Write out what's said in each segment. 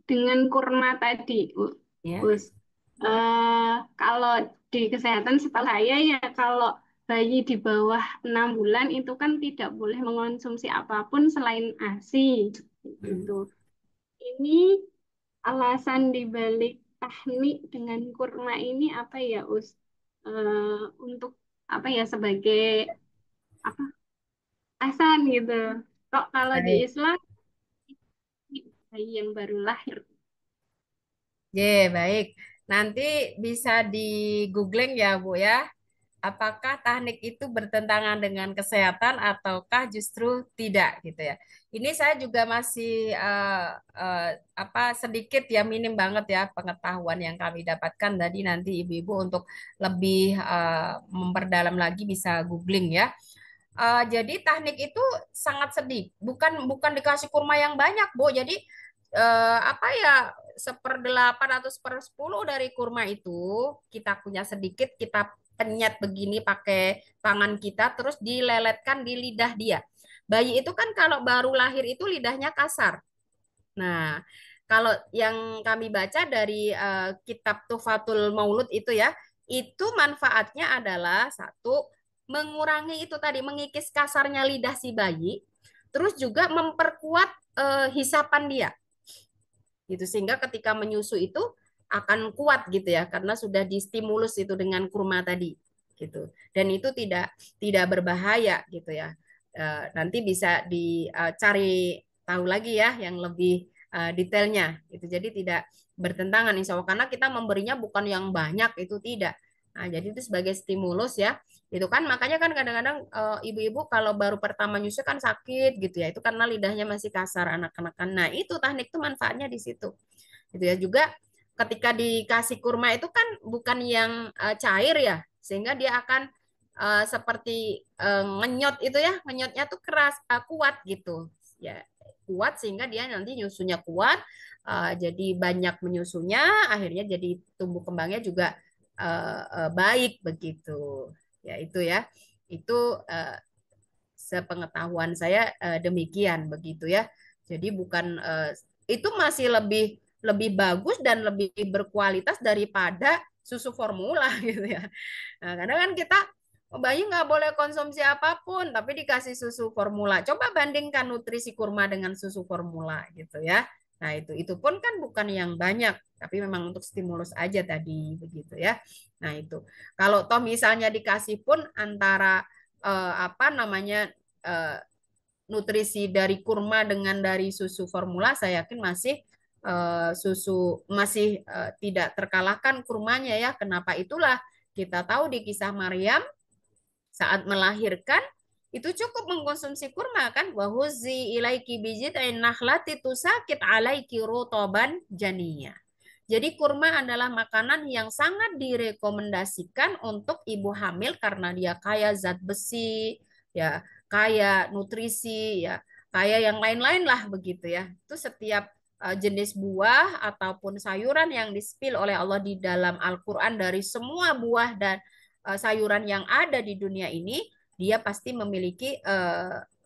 dengan kurma tadi, Ya. Us. Kalau di kesehatan setahu saya ya kalau bayi di bawah 6 bulan itu kan tidak boleh mengonsumsi apapun selain ASI gitu. Ini alasan dibalik teknik dengan kurma ini apa ya, Us? Untuk apa ya sebagai apa alasan gitu. Kok kalau di Baik. Islam bayi yang baru lahir. Baik. Nanti bisa di googling ya, Bu ya. Apakah teknik itu bertentangan dengan kesehatan ataukah justru tidak gitu ya. Ini saya juga masih apa sedikit ya minim banget ya pengetahuan yang kami dapatkan tadi nanti ibu-ibu untuk lebih memperdalam lagi bisa googling ya. Jadi teknik itu sangat sedih. Bukan dikasih kurma yang banyak, Bu. Jadi apa ya 1/8 atau 1/10 dari kurma itu kita punya sedikit, kita penyet begini pakai tangan kita, terus dileletkan di lidah dia. Bayi itu kan kalau baru lahir itu lidahnya kasar. Nah, kalau yang kami baca dari kitab Tuhfatul Maulud itu ya, itu manfaatnya adalah satu, mengurangi itu tadi, mengikis kasarnya lidah si bayi, terus juga memperkuat hisapan dia, gitu. Sehingga ketika menyusu itu akan kuat gitu ya, karena sudah distimulus itu dengan kurma tadi, gitu. Dan itu tidak berbahaya gitu ya. Nanti bisa dicari tahu lagi ya yang lebih detailnya gitu. Jadi tidak bertentangan insya Allah karena kita memberinya bukan yang banyak itu tidak. Nah, jadi itu sebagai stimulus ya. Itu kan makanya kan kadang-kadang ibu-ibu kalau baru pertama nyusu kan sakit gitu ya. Itu karena lidahnya masih kasar anak-anak kan. Nah, itu teknik itu manfaatnya di situ. Gitu ya. Juga ketika dikasih kurma itu kan bukan yang cair ya. Sehingga dia akan seperti ngenyot itu ya, ngenyotnya tuh keras, kuat gitu. Ya, kuat sehingga dia nanti nyusunya kuat, jadi banyak menyusunya, akhirnya jadi tumbuh kembangnya juga baik begitu. Ya itu ya, itu sepengetahuan saya demikian begitu ya. Jadi bukan itu masih lebih lebih bagus dan lebih berkualitas daripada susu formula gitu ya. Nah, karena kan kita bayi nggak boleh konsumsi apapun, tapi dikasih susu formula. Coba bandingkan nutrisi kurma dengan susu formula gitu ya. Nah, itu pun kan bukan yang banyak, tapi memang untuk stimulus aja tadi begitu ya. Nah, itu. Kalau toh misalnya dikasih pun antara apa namanya eh, nutrisi dari kurma dengan dari susu formula, saya yakin masih susu masih tidak terkalahkan kurmanya ya. Kenapa itulah kita tahu di kisah Maryam saat melahirkan itu cukup mengkonsumsi kurma kan wahuzi ilaiki bijid'in nakhlati tusakit alaiki rutoban janiya. Jadi kurma adalah makanan yang sangat direkomendasikan untuk ibu hamil karena dia kaya zat besi, ya, kaya nutrisi, ya, kaya yang lain-lain lah begitu ya. Itu setiap jenis buah ataupun sayuran yang disipil oleh Allah di dalam Al-Qur'an dari semua buah dan sayuran yang ada di dunia ini, dia pasti memiliki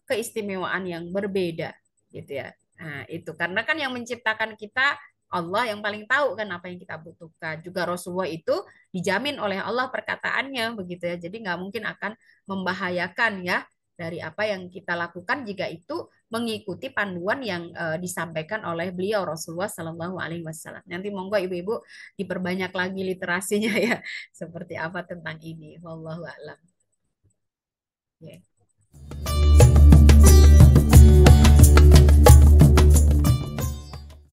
keistimewaan yang berbeda gitu ya. Nah, itu karena kan yang menciptakan kita Allah yang paling tahu kan apa yang kita butuhkan. Juga Rasulullah itu dijamin oleh Allah perkataannya begitu ya. Jadi nggak mungkin akan membahayakan ya dari apa yang kita lakukan jika itu mengikuti panduan yang disampaikan oleh beliau Rasulullah Shallallahu Alaihi Wasallam. Nanti monggo ibu-ibu diperbanyak lagi literasinya ya seperti apa tentang ini. Wallahu a'lam. Ya.